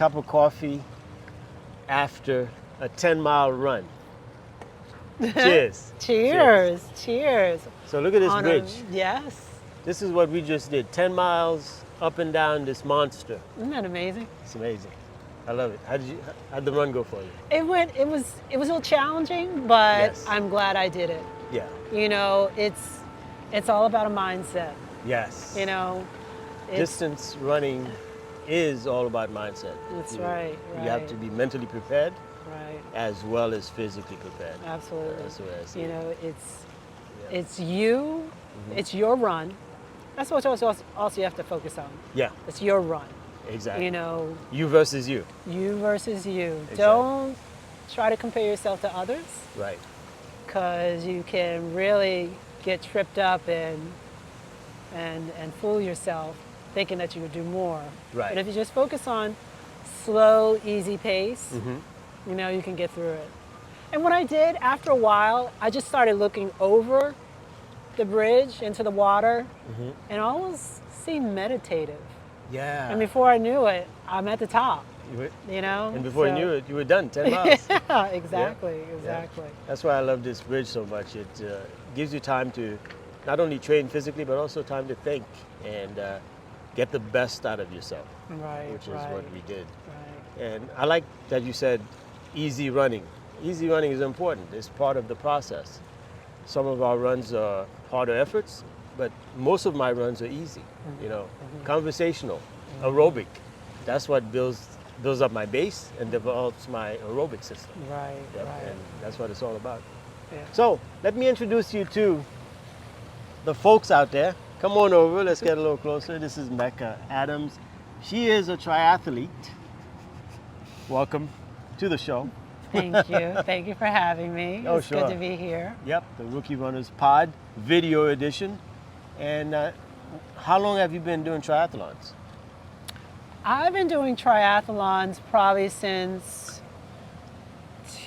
cup of coffee after a 10-mile run. Cheers. Cheers. Cheers. So look at this bridge. Yes. This is what we just did. 10 miles up and down this monster. Isn't that amazing? It's amazing. I love it. How'd the run go for you? It was a little challenging, but Yes. I'm glad I did it. Yeah. You know, it's all about a mindset. Yes. You know, Distance running is all about mindset. That's right. You have to be mentally prepared Right. as well as physically prepared. Absolutely. That's the way I see You it. know, it's you, it's your run. That's what also you have to focus on. Yeah, It's your run. exactly. You know, You versus you. you versus you. Exactly. Don't try to compare yourself to others, Right. because you can really get tripped up and fool yourself thinking that you would do more. Right. But if you just focus on slow, easy pace, Mm-hmm. you know, you can get through it. And what I did after a while, I just started looking over the bridge into the water, and it almost seemed meditative. Yeah. And before I knew it, I'm at the top, and you know? before you So- knew it, you were done 10 miles. Yeah, exactly, exactly. That's why I love this bridge so much. It gives you time to not only train physically, but also time to think and get the best out of yourself, Right, which is right, what we did. right. And I like that you said easy running. Easy running is important. It's part of the process. Some of our runs are harder efforts, but most of my runs are easy. You know, conversational, aerobic. That's what builds up my base and develops my aerobic system. Right, Yep, right. and that's what it's all about. Yeah. So let me introduce you to the folks out there. Come on over, let's get a little closer. This is Mecca Adams. She is a triathlete. Welcome to the show. Thank you. Thank you for having me. Oh, It's sure. good to be here. Yep, the Rookie Runners Pod video edition. And how long have you been doing triathlons? I've been doing triathlons probably since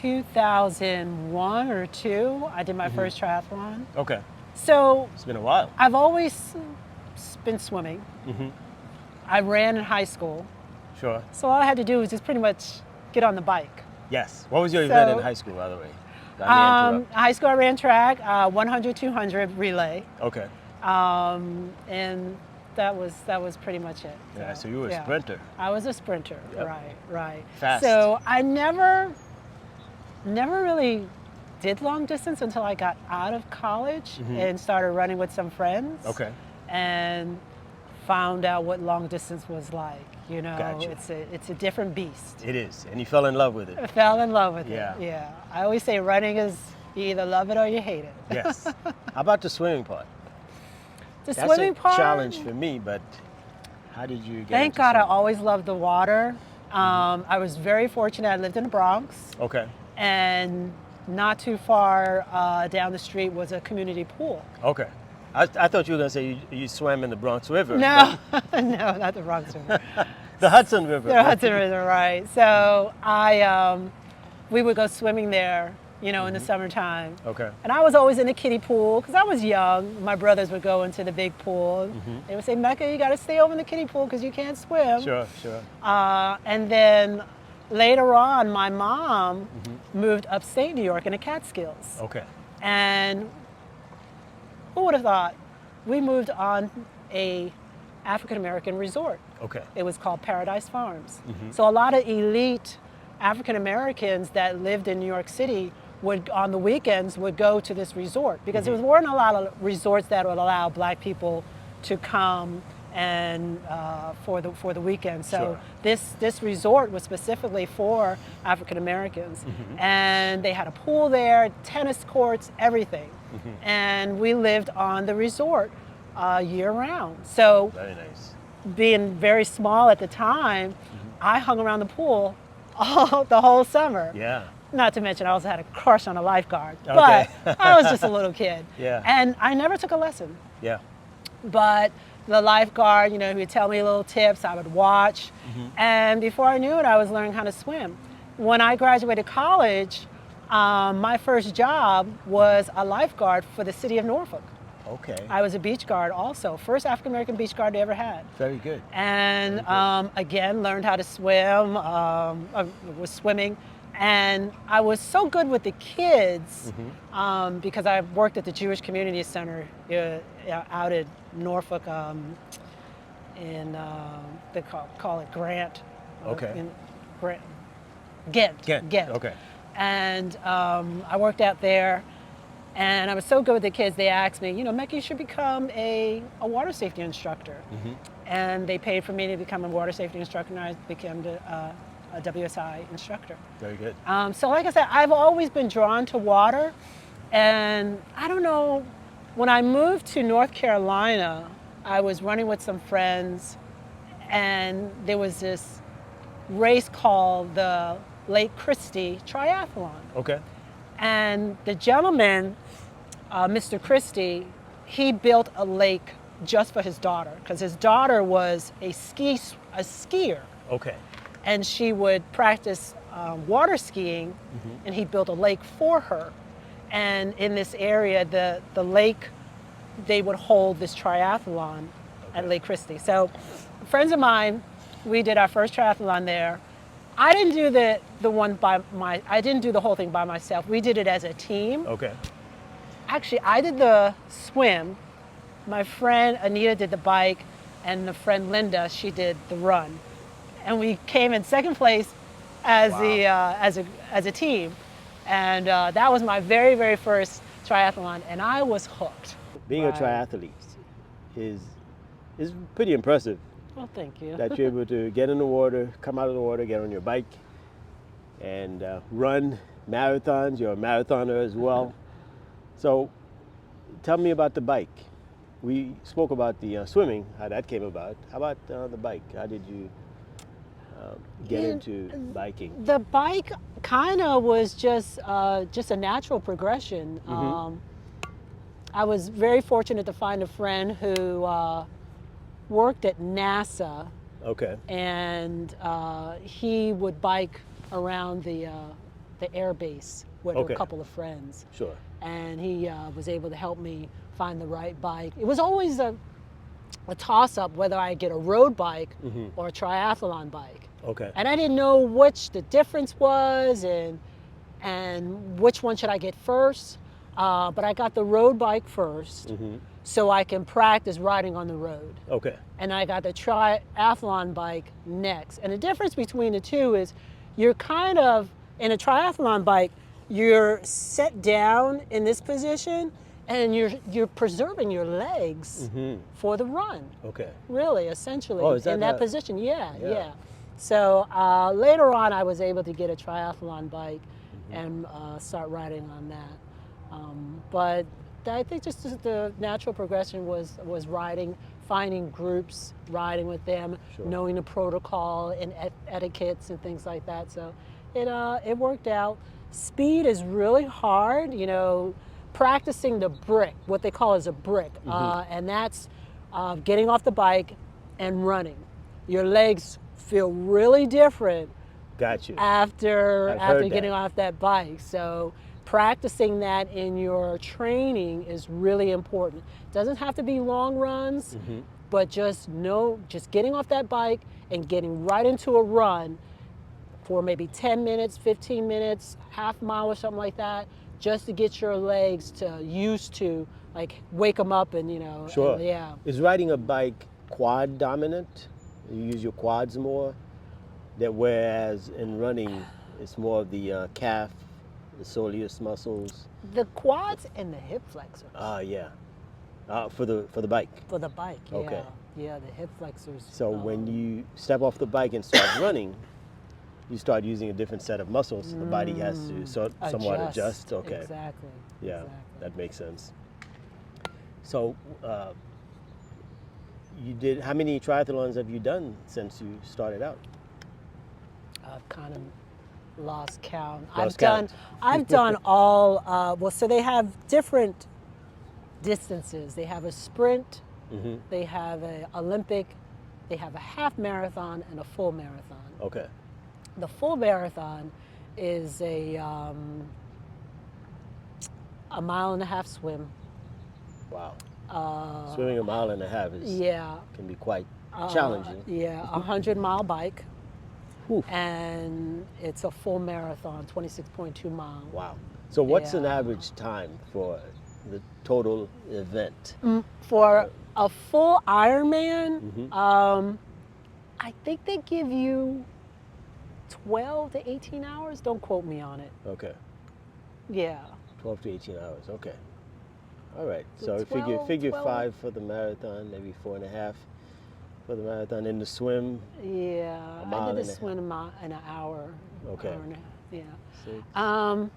2001 or 2. I did my first triathlon. Okay, So it's been a while. I've always been swimming. Mm-hmm. I ran in high school. Sure. So all I had to do was just pretty much get on the bike. Yes. What was your event in So, high school, by the way? I may interrupt. High school I ran track, 100, 200 relay. Okay. And that was pretty much it. Yeah, so you were a sprinter. I was a sprinter, Yep. right. Fast. So I never really did long distance until I got out of college and started running with some friends. Okay. And found out what long distance was like. You know, Gotcha. it's a different beast. It is, and you fell in love with it. I fell in love with Yeah. it. Yeah. I always say running is you either love it or you hate it. Yes. How about the swimming part? The That's swimming a part. challenge for me, but how did you get Thank into God I swimming? always loved the water. I was very fortunate. I lived in the Bronx, Okay. and not too far down the street was a community pool. Okay. I thought you were going to say you swam in the Bronx River. No, no, not the Bronx River. The Hudson River. The Hudson River, right. So we would go swimming there, you know, in the summertime. Okay. And I was always in the kiddie pool because I was young. My brothers would go into the big pool. They would say, Mecca, you got to stay over in the kiddie pool because you can't swim. Sure, sure. And then later on, my mom moved upstate New York in the Catskills. Okay. And who would have thought? We moved on a African-American resort. Okay. It was called Paradise Farms. So a lot of elite African-Americans that lived in New York City would, on the weekends, would go to this resort because there weren't a lot of resorts that would allow black people to come and for the weekend. So Sure. this resort was specifically for African Americans, and they had a pool there, tennis courts, everything, and we lived on the resort year round. So Very nice. being very small at the time, I hung around the pool the whole summer. Yeah. Not to mention I also had a crush on a lifeguard, Okay. but I was just a little kid. Yeah. And I never took a lesson. Yeah. But the lifeguard, you know, he would tell me little tips, I would watch. And before I knew it, I was learning how to swim. When I graduated college, my first job was a lifeguard for the city of Norfolk. Okay. I was a beach guard also, first African American beach guard I ever had. Very good. And Very good. again, learned how to swim, was swimming. And I was so good with the kids because I worked at the Jewish Community Center out in Norfolk, they call it Grant. Okay. In Grant, Ghent. Ghent. Okay. And I worked out there. And I was so good with the kids, they asked me, Mecca, you should become a water safety instructor. And they paid for me to become a water safety instructor, and I became a WSI instructor. Very good. So like I said, I've always been drawn to water. And I don't know, when I moved to North Carolina, I was running with some friends, and there was this race called the Lake Christie Triathlon. Okay. And the gentleman, Mr. Christie, he built a lake just for his daughter, because his daughter was a skier. Okay. And she would practice water skiing, and he built a lake for her. And in this area, the lake, they would hold this triathlon at Lake Christie. So friends of mine, we did our first triathlon there. I didn't do I didn't do the whole thing by myself. We did it as a team. Okay. Actually, I did the swim. My friend Anita did the bike, and the friend Linda, she did the run. And we came in second place as a team. And that was my very, very first triathlon, and I was hooked. Being a triathlete is pretty impressive. Well, thank you. That you're able to get in the water, come out of the water, get on your bike, and run marathons. You're a marathoner as well. So tell me about the bike. We spoke about the swimming, how that came about. How about the bike? How did you get into biking? The bike kind of was just a natural progression. I was very fortunate to find a friend who worked at NASA. Okay. And he would bike around the air base with a couple of friends. Sure. And he was able to help me find the right bike. It was always a toss-up whether I get a road bike or a triathlon bike. Okay. And I didn't know which the difference was and which one should I get first. But I got the road bike first, so I can practice riding on the road. Okay. And I got the triathlon bike next. And the difference between the two is you're kind of, in a triathlon bike, you're set down in this position, and you're preserving your legs for the run. Okay. Really, essentially, Oh, is that in that position. Yeah. So later on, I was able to get a triathlon bike and start riding on that. But I think just the natural progression was riding, finding groups, riding with them, knowing the protocol and etiquettes and things like that. So it worked out. Speed is really hard, practicing the brick, what they call as a brick, and that's getting off the bike and running. Your legs feel really different. Got you. After getting off that bike. So practicing that in your training is really important. It doesn't have to be long runs, but just getting off that bike and getting right into a run for maybe 10 minutes, 15 minutes, half mile or something like that, just to get your legs used to, like, wake them up and, Sure. And, yeah. Is riding a bike quad dominant? You use your quads more? Whereas in running, it's more of the calf, the soleus muscles. The quads and the hip flexors. Yeah. For the bike. For the bike, yeah. Okay. Yeah, the hip flexors. So when you step off the bike and start running, you start using a different set of muscles. The body has to somewhat adjust. Okay. Exactly. Yeah, exactly. that makes sense. So how many triathlons have you done since you started out? I've kind of lost count. I've done all, so they have different distances. They have a sprint, they have an Olympic, they have a half marathon and a full marathon. Okay. The full marathon is a 1.5 mile swim. Wow. Swimming a mile and a half Yeah. can be quite challenging. Yeah, 100-mile bike, Whew. and it's a full marathon, 26.2 miles. Wow. So what's an Yeah. average time for the total event? For a full Ironman, Mm-hmm. I think they give you 12 to 18 hours. Don't quote me on it. Okay. Yeah. 12 to 18 hours. Okay. All right. So So 12, figure 12. 5 for the marathon, maybe 4.5 for the marathon. In the swim, Yeah. a I mile did and the a swim in an hour. Okay. Hour and a half. Yeah. 6. Um,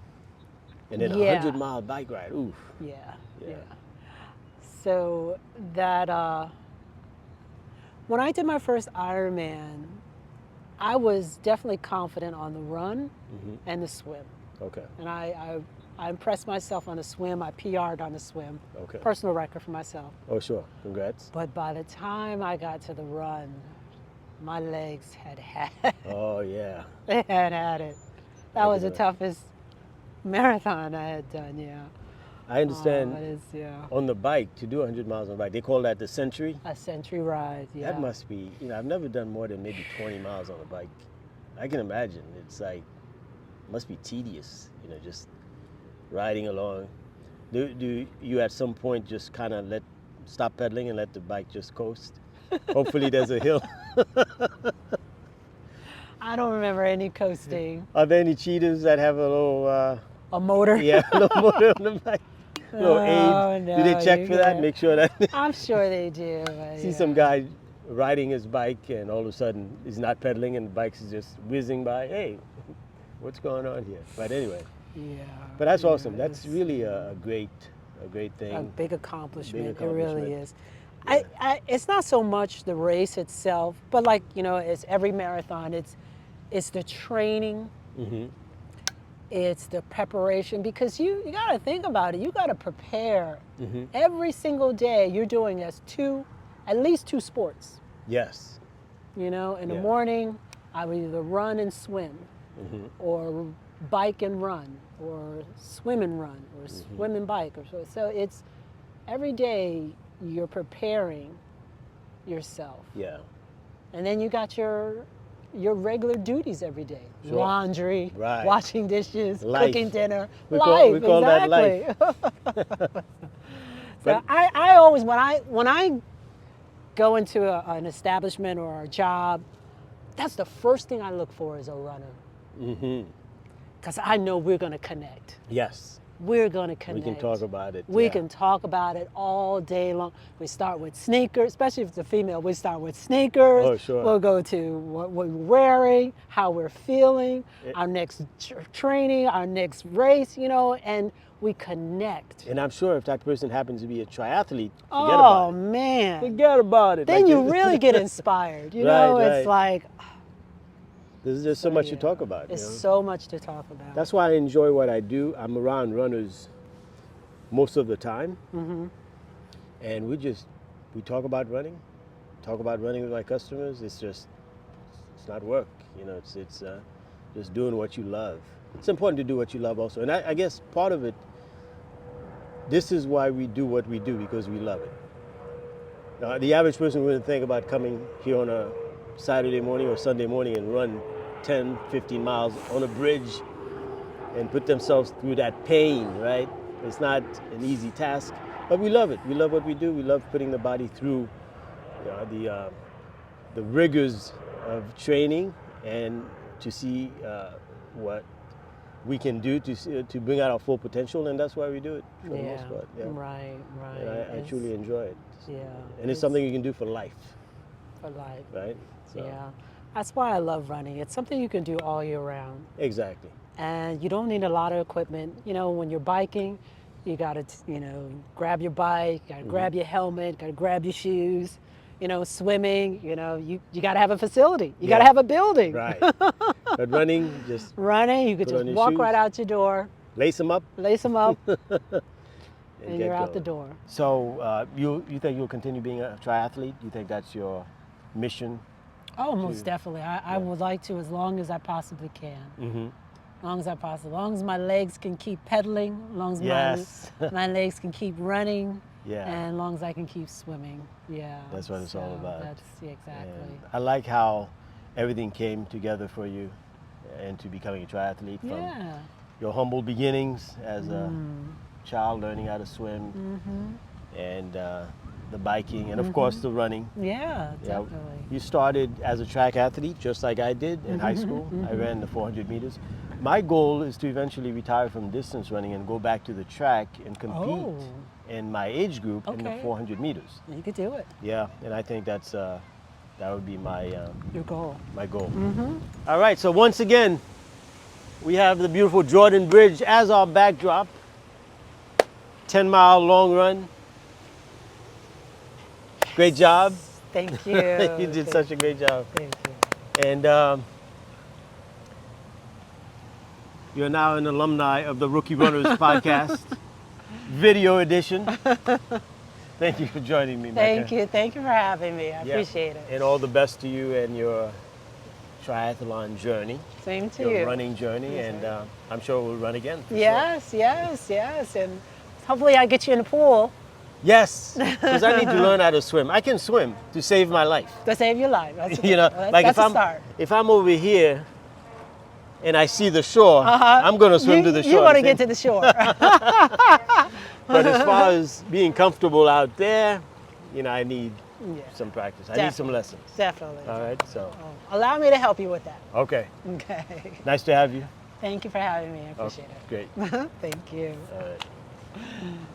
And then a yeah. 100-mile bike ride. Oof. Yeah. Yeah. Yeah. So that when I did my first Ironman, I was definitely confident on the run Mm-hmm. and the swim. Okay. And I impressed myself on the swim. I PR'd on the swim. Okay. Personal record for myself. Oh, sure. Congrats. But by the time I got to the run, my legs had had it. Oh, yeah. They had had it. That I was can the imagine. toughest marathon I had done, yeah. I understand It is, yeah. on the bike, to do 100 miles on the bike, they call that the century. A century ride, yeah. That must be, I've never done more than maybe 20 miles on a bike. I can imagine. It's like, must be tedious, just riding along. Do you at some point just kind of stop pedaling and let the bike just coast? Hopefully there's a hill. I don't remember any coasting. Are there any cheaters that have a little, A motor? yeah, a little motor on the bike? Little Oh, aid? no, Do they check you for that? can't. Make sure that I'm sure they do. But see yeah. some guy riding his bike and all of a sudden he's not pedaling and the bike is just whizzing by. Hey, what's going on here? But anyway, Yeah. but that's yeah, awesome. That's it's really a great thing. a big accomplishment. Big It really accomplishment. is. Yeah. It's not so much the race itself, but like, it's every marathon. It's the training. Mm-hmm. It's the preparation, because you got to think about it. You got to prepare Mm-hmm. every single day. You're doing at least two sports. Yes. In the Yeah. morning, I would either run and swim, Mm-hmm. or bike and run, or swim and run, or swim and bike, or so it's every day you're preparing yourself, Yeah. and then you got your regular duties every day: Sure. laundry, Right. washing dishes, Life. cooking dinner, We life. call that Exactly. So But- I always, when I go into an establishment or a job, that's the first thing I look for is a runner, Mm-hmm. because I know we're going to connect. Yes. We're going to We connect. can talk about it. We yeah. can talk about it all day long. We start with sneakers, especially if it's a female. We start with sneakers. Oh, sure. We'll go to what we're wearing, how we're feeling, our next training, our next race, and we connect. And I'm sure if that person happens to be a triathlete, forget Oh, about it. man. Forget about it. Then Like, you really get inspired. Right, It's like, There's just so much to talk about. it's so much to talk about. That's why I enjoy what I do. I'm around runners most of the time. Mm-hmm. And we talk about running with my customers. It's not work. It's just doing what you love. It's important to do what you love also. And I guess part of it, this is why we do what we do, because we love it. Now, the average person wouldn't think about coming here on a Saturday morning or Sunday morning and run 10, 15 miles on a bridge and put themselves through that pain, right? It's not an easy task, but we love it. We love what we do. We love putting the body through the rigors of training and to see what we can do to bring out our full potential, and that's why we do it for the most part. Yeah. Right. And I truly enjoy it. Yeah. And it's something you can do for life, for life. right? So, Yeah. That's why I love running. It's something you can do all year round. Exactly. And you don't need a lot of equipment. When you're biking, you got to, grab your bike, got to grab your helmet, got to grab your shoes. Swimming, you got to have a facility. You got to Yeah. have a building. Right. But running, just Running, you could Put just on your walk shoes. right out your door, lace them up lace them up, and and get you're out the going. door. So you think you'll continue being a triathlete? You think that's your mission? Oh, most definitely. I would like to, as long as I possibly can. Mm-hmm. As long as I possibly, as long as my legs can keep pedaling, as long as Yes. my legs can keep running. Yeah. And as long as I can keep swimming, yeah. That's what it's all about. That's exactly. And I like how everything came together for you into becoming a triathlete from Yeah. your humble beginnings as a child learning how to swim, and the biking, and of course the running. Yeah, Yeah. definitely. You started as a track athlete just like I did in high school. I ran the 400 meters. My goal is to eventually retire from distance running and go back to the track and compete Oh. in my age group in the Okay. 400 meters. You could do it. Yeah, and I think that would be my Your goal. my goal. All right, so once again, we have the beautiful Jordan Bridge as our backdrop. 10-mile long run. Great job. Thank you. You did such a great job. Thank you. And you're now an alumni of the Rookie Runners podcast, video edition. Thank you for joining me, Mecca. Thank you. Thank you for having me. I appreciate it. And all the best to you and your triathlon journey, Same to your you. running journey, Yes, and sir. I'm sure we'll run again. for sure. Yes. And hopefully I get you in the pool Yes, because I need to learn how to swim. I can swim to save my life. to save your life. That's You know, that's, like that's if a start. if I'm over here and I see the shore, I'm going to swim to the shore. You want to the get same- to the shore. But as far as being comfortable out there, you know, I need Yeah, some practice. I need some Definitely. lessons. definitely. All right, so Allow me to help you with that. okay, Okay. nice to have you. Thank you for having me. I appreciate Great. it. Thank you. All right.